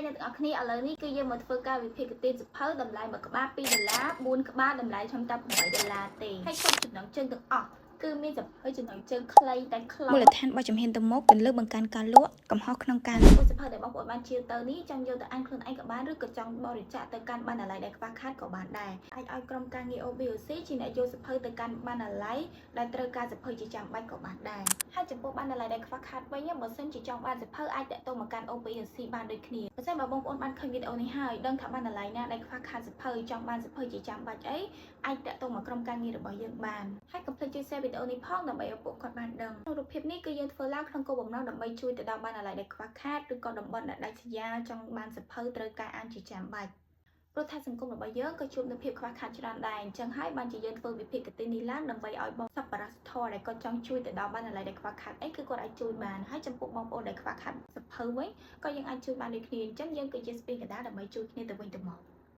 នៅទាំងអស់គ្នាឥឡូវនេះគឺយើងមកធ្វើការវិភាគទានសភៅតម្លៃ1ក្បាល2ដុល្លារ4ក្បាលតម្លៃខ្ញុំតែ8ដុល្លារទេហើយគ្រប់ចំណងជើងទាំងអស់គឺមានសភៅចំណងជើងខ្លីតែខ្លីមូលដ្ឋានបោះជំហានទៅមុខគន្លឹះបង្កើនការលក់កំហុសក្នុងការលក់សភៅដែលបងប្អូនបានជឿទៅនេះចង់យកទៅអានខ្លួនឯងក៏បានឬក៏ចង់បរិច្ចាគទៅកាន់បណ្ណាល័យដែលខ្វះខាតក៏បានដែរអាចឲ្យក្រុមការងារ OBOC ជាអ្នកយកសភៅទៅកាន់បណ្ណាល័យដែលត្រូវការសភៅជាចាំបាច់ក៏បានដែរហើយចំពោះបណ្ណាល័យដែលខ្វះខាតវិញបើសិនជាចង់បានសភៅអាចតាក់ទងមកកាន់ OBOC បានដូចគ្នាបើសិនបើបងប្អូនបានឃើញវីដេអូនេះហើយដឹងថាបណ្ណាល័យណាដែលខ្វះខាតសភៅចង់បានសភៅជាចាំបាច់អីអាចតាក់ទងមកក្រុមការងាររបស់យើងបានហើយកុំភ្លេចជួយ share វីដេអូនេះផងដើម្បីឲ្យពួកគាត់បានដឹងក្នុងរូបភាពនេះគឺយើងធ្វើឡើងក្នុងគោលបំណងដើម្បីជួយទៅដល់បណ្ណាល័យដែលខ្វះខាតឬក៏តំបន់ដែលដាច់ស្រយាលចង់បានសភៅត្រូវការអានជាចាំបាច់ព្រោះថាសង្គមរបស់យើងក៏ជួបនូវភាពខ្វះខាតច្រើនដែរអញ្ចឹងហើយបានជាយើងធ្វើវិភាគទាននេះឡើងដើម្បីឲ្យបងសប្បុរសធម៌ដែលគាត់ចង់ជួយទៅដល់បណ្ណាល័យដែលខ្វះខាតអីគឺគាត់អាចជួយបានហើយចំពោះបងប្អូនដែលខ្វះខាតសភៅវិញក៏យើងអាចជួយបានដូចគ្នាអញ្ចឹងយើងគឺជាស្ពានកណ្ដាលដើម្បីជួយគ្នាទៅវិញទៅមក